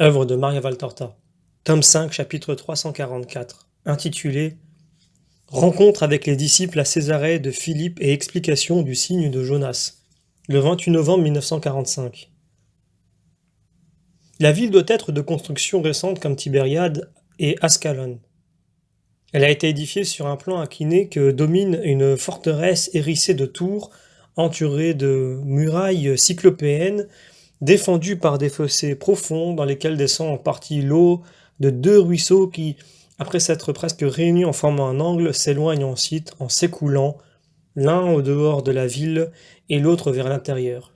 Œuvre de Maria Valtorta. Tome 5, chapitre 344, intitulé Rencontre avec les disciples à Césarée de Philippe et explication du signe de Jonas, le 28 novembre 1945. La ville doit être de construction récente comme Tibériade et Ascalon. Elle a été édifiée sur un plan incliné que domine une forteresse hérissée de tours, entourée de murailles cyclopéennes, défendue par des fossés profonds dans lesquels descend en partie l'eau de deux ruisseaux qui, après s'être presque réunis en formant un angle, s'éloignent ensuite en s'écoulant, l'un au dehors de la ville et l'autre vers l'intérieur.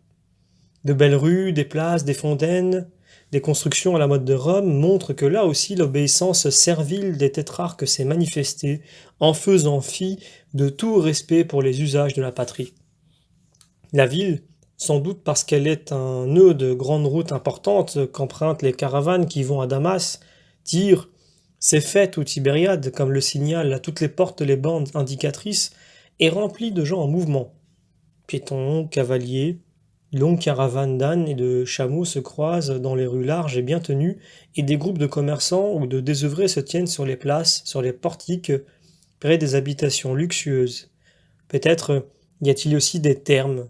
De belles rues, des places, des fontaines, des constructions à la mode de Rome montrent que là aussi l'obéissance servile des tétrarques s'est manifestée en faisant fi de tout respect pour les usages de la patrie. La ville, sans doute parce qu'elle est un nœud de grande route importante qu'empruntent les caravanes qui vont à Damas, Tyr, Céphète ou Tibériade, comme le signalent à toutes les portes les bandes indicatrices, est remplie de gens en mouvement. Piétons, cavaliers, longues caravanes d'ânes et de chameaux se croisent dans les rues larges et bien tenues, et des groupes de commerçants ou de désœuvrés se tiennent sur les places, sur les portiques, près des habitations luxueuses. Peut-être y a-t-il aussi des termes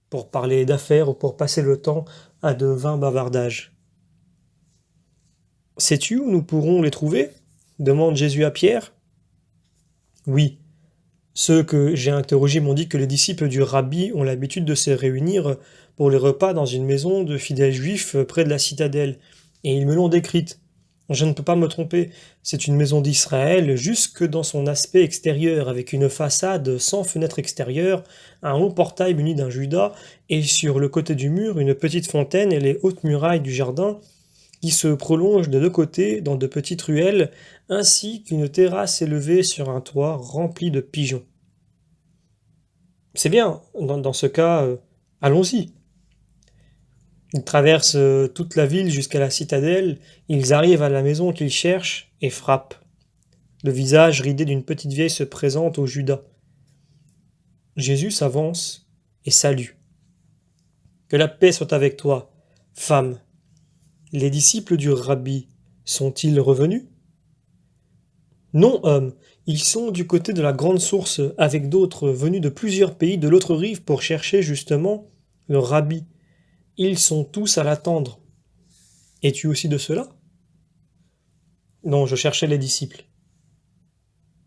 pour parler d'affaires ou pour passer le temps à de vains bavardages. Sais-tu où nous pourrons les trouver demande Jésus à Pierre. Oui, ceux que j'ai interrogés m'ont dit que les disciples du rabbi ont l'habitude de se réunir pour les repas dans une maison de fidèles juifs près de la citadelle, et ils me l'ont décrite. Je ne peux pas me tromper, c'est une maison d'Israël jusque dans son aspect extérieur, avec une façade sans fenêtre extérieure, un haut portail muni d'un judas, et sur le côté du mur une petite fontaine et les hautes murailles du jardin, qui se prolongent de deux côtés dans de petites ruelles, ainsi qu'une terrasse élevée sur un toit rempli de pigeons. C'est bien, dans ce cas, allons-y. Ils traversent toute la ville jusqu'à la citadelle, ils arrivent à la maison qu'ils cherchent et frappent. Le visage ridé d'une petite vieille se présente au Judas. Jésus s'avance et salue. Que la paix soit avec toi, femme. Les disciples du rabbi sont-ils revenus? Non, homme, ils sont du côté de la grande source avec d'autres venus de plusieurs pays de l'autre rive pour chercher justement le rabbi. Ils sont tous à l'attendre. Es-tu aussi de cela? Non, je cherchais les disciples.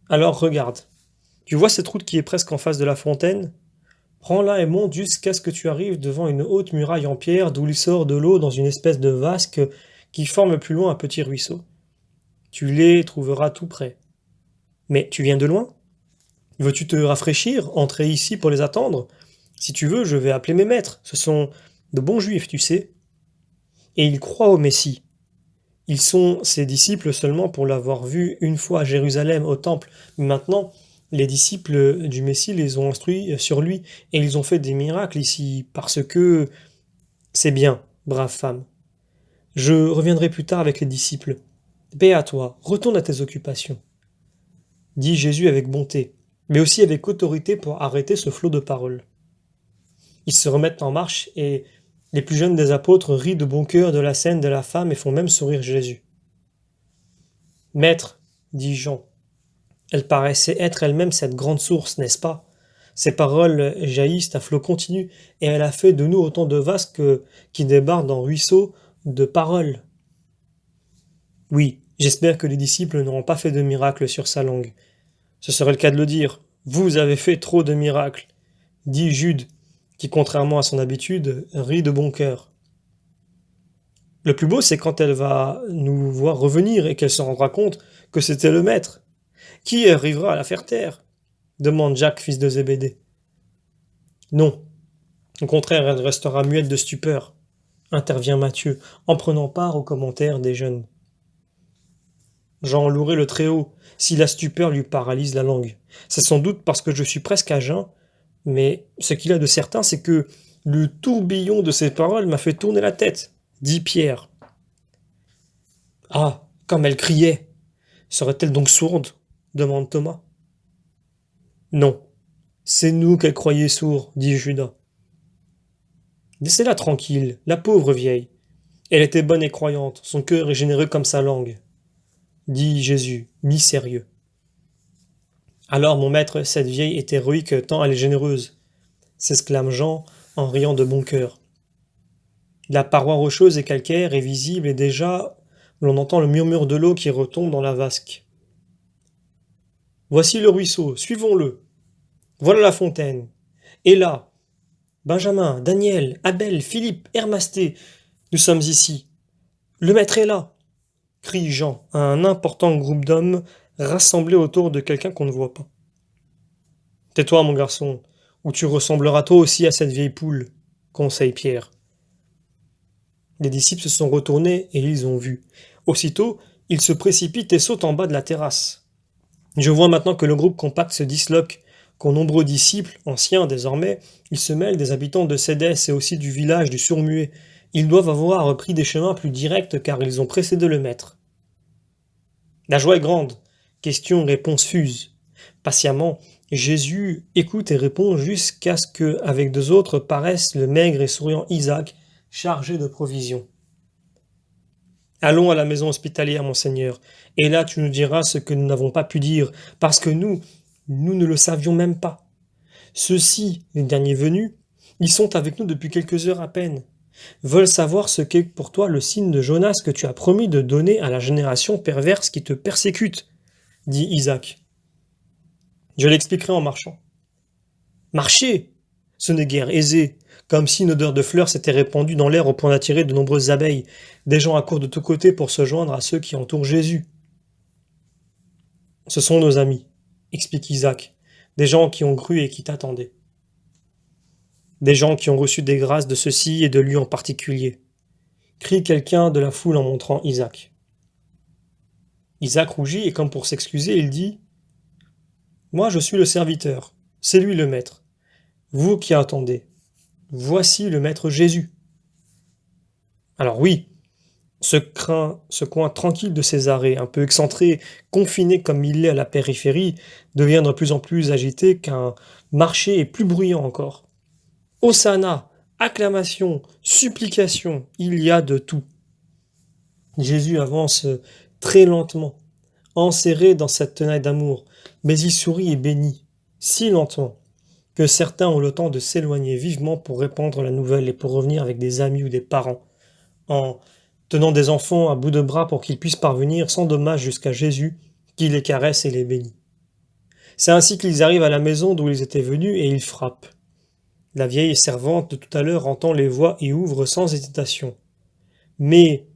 Alors regarde. Tu vois cette route qui est presque en face de la fontaine? Prends-la et monte jusqu'à ce que tu arrives devant une haute muraille en pierre d'où il sort de l'eau dans une espèce de vasque qui forme plus loin un petit ruisseau. Tu les trouveras tout près. Mais tu viens de loin? Veux-tu te rafraîchir, entrer ici pour les attendre? Si tu veux, je vais appeler mes maîtres. Ce sont de bons juifs, tu sais. Et ils croient au Messie. Ils sont ses disciples seulement pour l'avoir vu une fois à Jérusalem au temple. Mais maintenant, les disciples du Messie les ont instruits sur lui et ils ont fait des miracles ici parce que c'est bien, brave femme. Je reviendrai plus tard avec les disciples. Paix à toi, retourne à tes occupations. Dit Jésus avec bonté, mais aussi avec autorité pour arrêter ce flot de paroles. Ils se remettent en marche et les plus jeunes des apôtres rient de bon cœur de la scène de la femme et font même sourire Jésus. Maître, dit Jean, elle paraissait être elle-même cette grande source, n'est-ce pas? Ses paroles jaillissent à flot continu, et elle a fait de nous autant de vases qui débardent en ruisseaux de paroles. Oui, j'espère que les disciples n'auront pas fait de miracle sur sa langue. Ce serait le cas de le dire. Vous avez fait trop de miracles, dit Jude, qui, contrairement à son habitude, rit de bon cœur. Le plus beau, c'est quand elle va nous voir revenir et qu'elle se rendra compte que c'était le maître. Qui arrivera à la faire taire? Demande Jacques, fils de Zébédée. Non, au contraire, elle restera muette de stupeur, intervient Matthieu, en prenant part aux commentaires des jeunes. Jean louerait le Très-Haut, si la stupeur lui paralyse la langue. C'est sans doute parce que je suis presque à jeun, mais ce qu'il a de certain, c'est que le tourbillon de ses paroles m'a fait tourner la tête, dit Pierre. Ah, comme elle criait! Serait-elle donc sourde? Demande Thomas. Non, c'est nous qu'elle croyait sourd, dit Judas. Laissez-la tranquille, la pauvre vieille. Elle était bonne et croyante, son cœur est généreux comme sa langue, dit Jésus, mi-sérieux. Alors mon maître, cette vieille est héroïque tant elle est généreuse, s'exclame Jean en riant de bon cœur. La paroi rocheuse et calcaire est visible et déjà l'on entend le murmure de l'eau qui retombe dans la vasque. Voici le ruisseau, suivons-le. Voilà la fontaine. Et là, Benjamin, Daniel, Abel, Philippe, Hermasté, nous sommes ici. Le maître est là, crie Jean à un important groupe d'hommes rassemblés autour de quelqu'un qu'on ne voit pas. Tais-toi, mon garçon, ou tu ressembleras toi aussi à cette vieille poule, conseille Pierre. Les disciples se sont retournés et ils ont vu. Aussitôt, ils se précipitent et sautent en bas de la terrasse. Je vois maintenant que le groupe compact se disloque, qu'aux nombreux disciples, anciens désormais, ils se mêlent des habitants de Cédès et aussi du village du Surmuet. Ils doivent avoir pris des chemins plus directs car ils ont précédé le maître. La joie est grande. Questions-réponses fusent. Patiemment, Jésus écoute et répond jusqu'à ce que, avec deux autres, paraisse le maigre et souriant Isaac, chargé de provisions. Allons à la maison hospitalière, mon Seigneur, et là tu nous diras ce que nous n'avons pas pu dire, parce que nous ne le savions même pas. Ceux-ci, les derniers venus, ils sont avec nous depuis quelques heures à peine, veulent savoir ce qu'est pour toi le signe de Jonas que tu as promis de donner à la génération perverse qui te persécute, dit Isaac. Je l'expliquerai en marchant. Marcher! Ce n'est guère aisé, comme si une odeur de fleurs s'était répandue dans l'air au point d'attirer de nombreuses abeilles. Des gens accourent de tous côtés pour se joindre à ceux qui entourent Jésus. Ce sont nos amis, explique Isaac, des gens qui ont cru et qui t'attendaient. Des gens qui ont reçu des grâces de ceci et de lui en particulier, crie quelqu'un de la foule en montrant Isaac. Isaac rougit et comme pour s'excuser, il dit « Moi je suis le serviteur, c'est lui le maître. Vous qui attendez, voici le maître Jésus. » Alors oui, ce coin tranquille de Césarée, un peu excentré, confiné comme il l'est à la périphérie, devient de plus en plus agité qu'un marché et plus bruyant encore. Hosanna, acclamation, supplication, il y a de tout. Jésus avance très lentement, enserré dans cette tenaille d'amour, mais il sourit et bénit, si lentement, que certains ont le temps de s'éloigner vivement pour répandre la nouvelle et pour revenir avec des amis ou des parents, en tenant des enfants à bout de bras pour qu'ils puissent parvenir sans dommage jusqu'à Jésus, qui les caresse et les bénit. C'est ainsi qu'ils arrivent à la maison d'où ils étaient venus et ils frappent. La vieille servante de tout à l'heure entend les voix et ouvre sans hésitation. Mais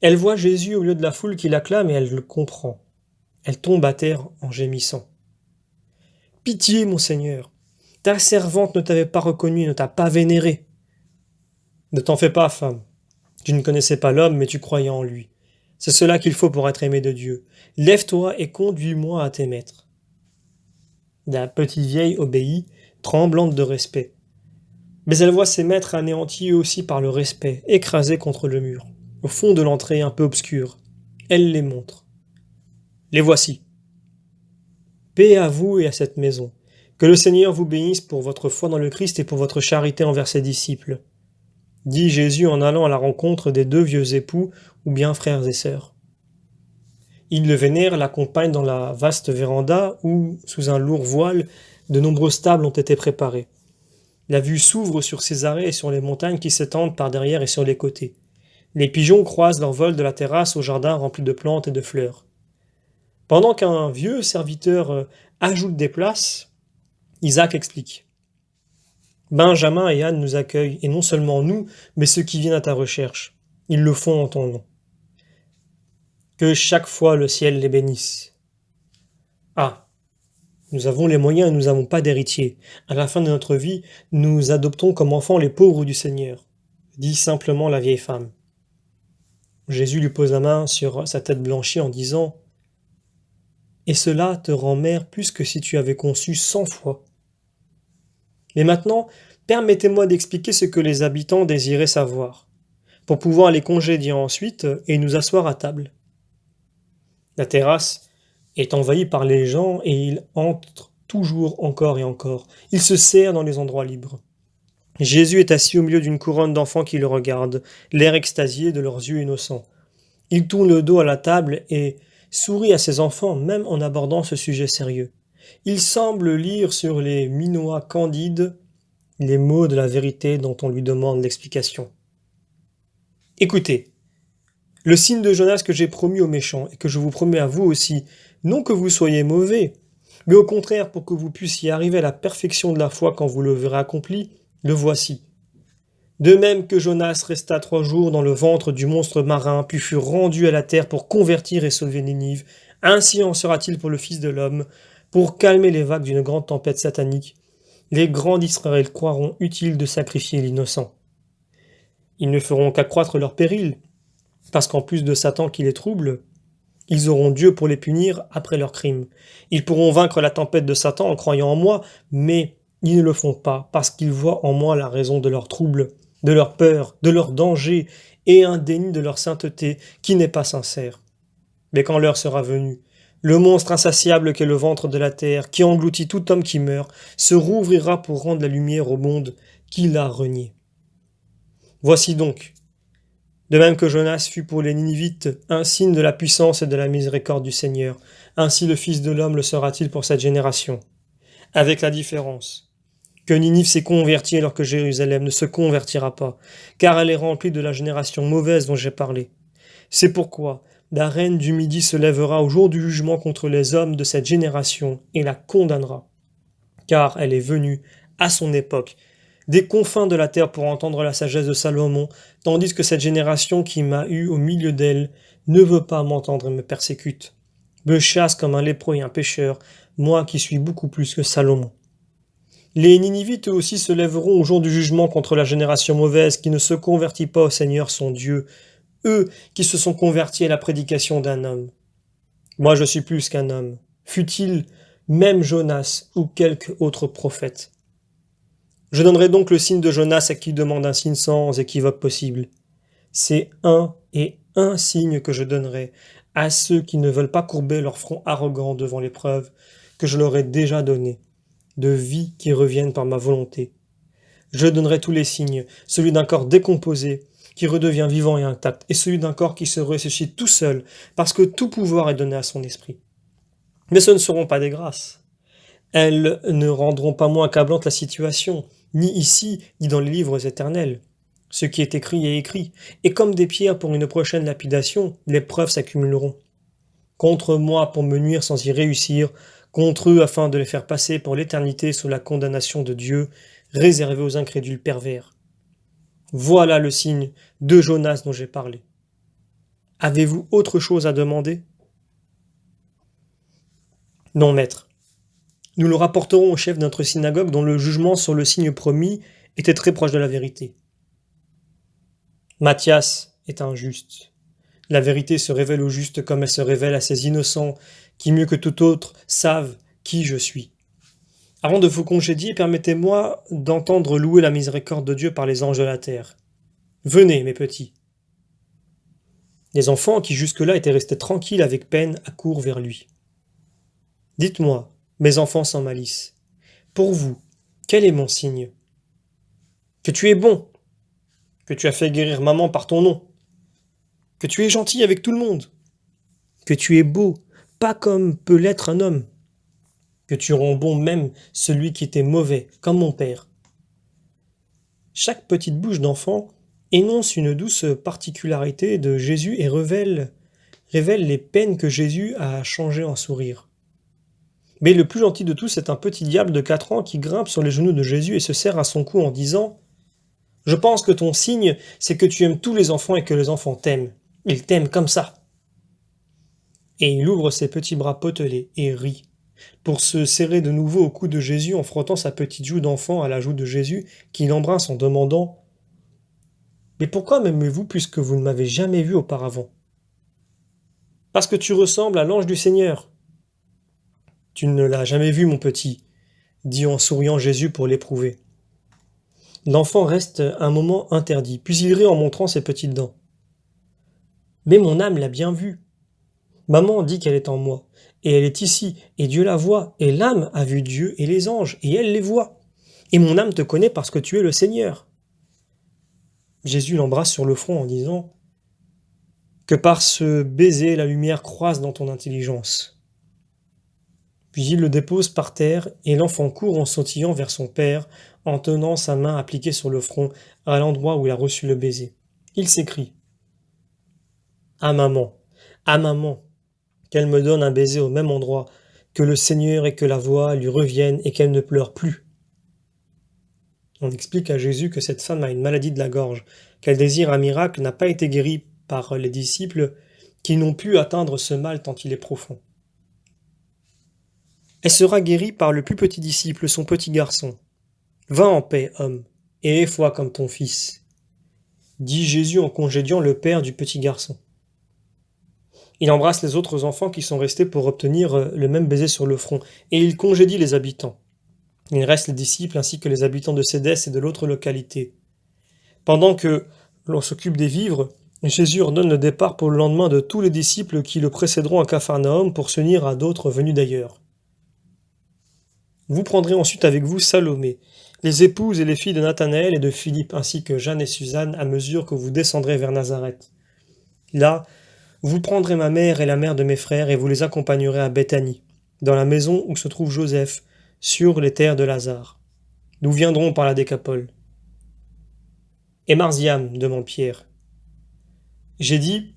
elle voit Jésus au milieu de la foule qui l'acclame et elle le comprend. Elle tombe à terre en gémissant. « Pitié, mon Seigneur, ta servante ne t'avait pas reconnu et ne t'a pas vénéré. »« Ne t'en fais pas, femme. Tu ne connaissais pas l'homme, mais tu croyais en lui. C'est cela qu'il faut pour être aimé de Dieu. Lève-toi et conduis-moi à tes maîtres. » La petite vieille obéit, tremblante de respect. Mais elle voit ses maîtres anéantis eux aussi par le respect, écrasés contre le mur, au fond de l'entrée un peu obscure. Elle les montre. Les voici. Paix à vous et à cette maison. Que le Seigneur vous bénisse pour votre foi dans le Christ et pour votre charité envers ses disciples, dit Jésus en allant à la rencontre des deux vieux époux ou bien frères et sœurs. Il le vénère, l'accompagne dans la vaste véranda où, sous un lourd voile, de nombreuses tables ont été préparées. La vue s'ouvre sur Césarée et sur les montagnes qui s'étendent par derrière et sur les côtés. Les pigeons croisent leur vol de la terrasse au jardin rempli de plantes et de fleurs. Pendant qu'un vieux serviteur ajoute des places, Isaac explique. Benjamin et Anne nous accueillent, et non seulement nous, mais ceux qui viennent à ta recherche. Ils le font en ton nom. Que chaque fois le ciel les bénisse. Ah, nous avons les moyens et nous n'avons pas d'héritier. À la fin de notre vie, nous adoptons comme enfants les pauvres du Seigneur, dit simplement la vieille femme. Jésus lui pose la main sur sa tête blanchie en disant « Et cela te rend mère plus que si tu avais conçu 100 fois. » Mais maintenant, permettez-moi d'expliquer ce que les habitants désiraient savoir, pour pouvoir les congédier ensuite et nous asseoir à table. La terrasse est envahi par les gens et ils entrent toujours encore et encore. Ils se serrent dans les endroits libres. Jésus est assis au milieu d'une couronne d'enfants qui le regardent, l'air extasié de leurs yeux innocents. Il tourne le dos à la table et sourit à ses enfants même en abordant ce sujet sérieux. Il semble lire sur les minois candides les mots de la vérité dont on lui demande l'explication. Écoutez, le signe de Jonas que j'ai promis aux méchants et que je vous promets à vous aussi, non que vous soyez mauvais, mais au contraire pour que vous puissiez arriver à la perfection de la foi quand vous le verrez accompli, le voici. De même que Jonas resta 3 jours dans le ventre du monstre marin, puis fut rendu à la terre pour convertir et sauver Ninive, ainsi en sera-t-il pour le Fils de l'homme, pour calmer les vagues d'une grande tempête satanique. Les grands d'Israël croiront utile de sacrifier l'innocent. Ils ne feront qu'accroître leur péril, parce qu'en plus de Satan qui les trouble, ils auront Dieu pour les punir après leurs crimes. Ils pourront vaincre la tempête de Satan en croyant en moi, mais ils ne le font pas, parce qu'ils voient en moi la raison de leur trouble, de leur peur, de leur danger, et un déni de leur sainteté qui n'est pas sincère. Mais quand l'heure sera venue, le monstre insatiable qu'est le ventre de la terre, qui engloutit tout homme qui meurt, se rouvrira pour rendre la lumière au monde qui l'a renié. Voici donc, de même que Jonas fut pour les Ninivites un signe de la puissance et de la miséricorde du Seigneur, ainsi le Fils de l'homme le sera-t-il pour cette génération. Avec la différence que Ninive s'est convertie alors que Jérusalem ne se convertira pas, car elle est remplie de la génération mauvaise dont j'ai parlé. C'est pourquoi la reine du Midi se lèvera au jour du jugement contre les hommes de cette génération et la condamnera, car elle est venue, à son époque, des confins de la terre pour entendre la sagesse de Salomon, tandis que cette génération qui m'a eu au milieu d'elle ne veut pas m'entendre et me persécute, me chasse comme un lépreux et un pécheur, moi qui suis beaucoup plus que Salomon. Les Ninivites eux aussi se lèveront au jour du jugement contre la génération mauvaise qui ne se convertit pas au Seigneur son Dieu, eux qui se sont convertis à la prédication d'un homme. Moi je suis plus qu'un homme, fût-il même Jonas ou quelque autre prophète. Je donnerai donc le signe de Jonas à qui demande un signe sans équivoque possible. C'est un et un signe que je donnerai à ceux qui ne veulent pas courber leur front arrogant devant l'épreuve que je leur ai déjà donnée, de vie qui reviennent par ma volonté. Je donnerai tous les signes, celui d'un corps décomposé, qui redevient vivant et intact, et celui d'un corps qui se ressuscite tout seul, parce que tout pouvoir est donné à son esprit. Mais ce ne seront pas des grâces. Elles ne rendront pas moins accablante la situation, ni ici, ni dans les livres éternels. Ce qui est écrit est écrit, et comme des pierres pour une prochaine lapidation, les preuves s'accumuleront. Contre moi pour me nuire sans y réussir, contre eux afin de les faire passer pour l'éternité sous la condamnation de Dieu, réservée aux incrédules pervers. Voilà le signe de Jonas dont j'ai parlé. Avez-vous autre chose à demander? Non, maître. Nous le rapporterons au chef de notre synagogue dont le jugement sur le signe promis était très proche de la vérité. Matthias est injuste. La vérité se révèle aux justes comme elle se révèle à ces innocents qui, mieux que tout autre, savent qui je suis. Avant de vous congédier, permettez-moi d'entendre louer la miséricorde de Dieu par les anges de la terre. Venez, mes petits. Les enfants, qui jusque-là étaient restés tranquilles avec peine, accourent vers lui. Dites-moi, mes enfants sans malice, pour vous, quel est mon signe? Que tu es bon, que tu as fait guérir maman par ton nom, que tu es gentil avec tout le monde, que tu es beau, pas comme peut l'être un homme, que tu rends bon même celui qui était mauvais, comme mon père. Chaque petite bouche d'enfant énonce une douce particularité de Jésus et révèle les peines que Jésus a changées en sourire. Mais le plus gentil de tous est un petit diable de 4 ans qui grimpe sur les genoux de Jésus et se serre à son cou en disant « Je pense que ton signe, c'est que tu aimes tous les enfants et que les enfants t'aiment. Ils t'aiment comme ça. » Et il ouvre ses petits bras potelés et rit, pour se serrer de nouveau au cou de Jésus en frottant sa petite joue d'enfant à la joue de Jésus, qui l'embrasse en demandant « Mais pourquoi m'aimez-vous puisque vous ne m'avez jamais vu auparavant ?»« Parce que tu ressembles à l'ange du Seigneur. »« Tu ne l'as jamais vu, mon petit, » dit en souriant Jésus pour l'éprouver. L'enfant reste un moment interdit, puis il rit en montrant ses petites dents. « Mais mon âme l'a bien vue. Maman dit qu'elle est en moi, et elle est ici, et Dieu la voit, et l'âme a vu Dieu et les anges, et elle les voit. Et mon âme te connaît parce que tu es le Seigneur. Jésus l'embrasse sur le front en disant que par ce baiser, la lumière croise dans ton intelligence. Puis il le dépose par terre et l'enfant court en sautillant vers son père, en tenant sa main appliquée sur le front à l'endroit où il a reçu le baiser. Il s'écrie Ah maman, qu'elle me donne un baiser au même endroit, que le Seigneur et que la voix lui reviennent et qu'elle ne pleure plus. On explique à Jésus que cette femme a une maladie de la gorge, qu'elle désire un miracle, n'a pas été guérie par les disciples, qui n'ont pu atteindre ce mal tant il est profond. Elle sera guérie par le plus petit disciple, son petit garçon. Va en paix, homme, et aie foi comme ton fils, dit Jésus en congédiant le père du petit garçon. Il embrasse les autres enfants qui sont restés pour obtenir le même baiser sur le front, et il congédie les habitants. Il reste les disciples ainsi que les habitants de Sédès et de l'autre localité. Pendant que l'on s'occupe des vivres, Jésus ordonne le départ pour le lendemain de tous les disciples qui le précéderont à Capharnaüm pour s'unir à d'autres venus d'ailleurs. Vous prendrez ensuite avec vous Salomé, les épouses et les filles de Nathanaël et de Philippe, ainsi que Jeanne et Suzanne, à mesure que vous descendrez vers Nazareth. Là, vous prendrez ma mère et la mère de mes frères et vous les accompagnerez à Béthanie, dans la maison où se trouve Joseph, sur les terres de Lazare. Nous viendrons par la Décapole. Et Marziam, demande Pierre. J'ai dit,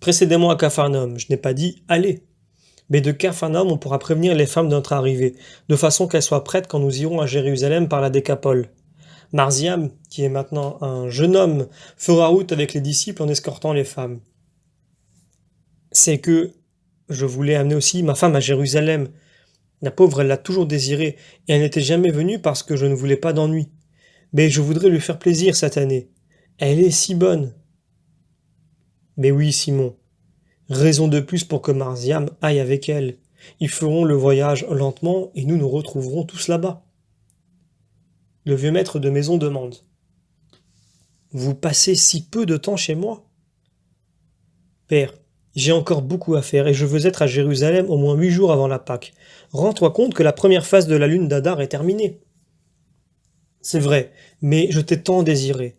précédez-moi à Capharnaüm, je n'ai pas dit, allez. Mais de Capharnaüm, on pourra prévenir les femmes de notre arrivée, de façon qu'elles soient prêtes quand nous irons à Jérusalem par la Décapole. Marziam, qui est maintenant un jeune homme, fera route avec les disciples en escortant les femmes. C'est que je voulais amener aussi ma femme à Jérusalem. La pauvre, elle l'a toujours désiré, et elle n'était jamais venue parce que je ne voulais pas d'ennui. Mais je voudrais lui faire plaisir cette année. Elle est si bonne. Mais oui, Simon. Raison de plus pour que Marziam aille avec elle. Ils feront le voyage lentement et nous nous retrouverons tous là-bas. Le vieux maître de maison demande. Vous passez si peu de temps chez moi? Père, j'ai encore beaucoup à faire et je veux être à Jérusalem au moins 8 jours avant la Pâque. Rends-toi compte que la première phase de la lune d'Adar est terminée. C'est vrai, mais je t'ai tant désiré.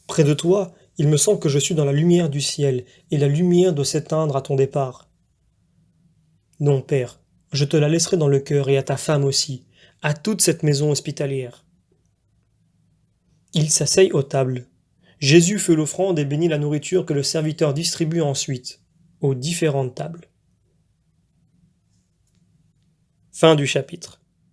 Près de toi, il me semble que je suis dans la lumière du ciel, et la lumière doit s'éteindre à ton départ. Non, père, je te la laisserai dans le cœur et à ta femme aussi, à toute cette maison hospitalière. Ils s'asseyent aux tables. Jésus fait l'offrande et bénit la nourriture que le serviteur distribue ensuite, aux différentes tables. Fin du chapitre.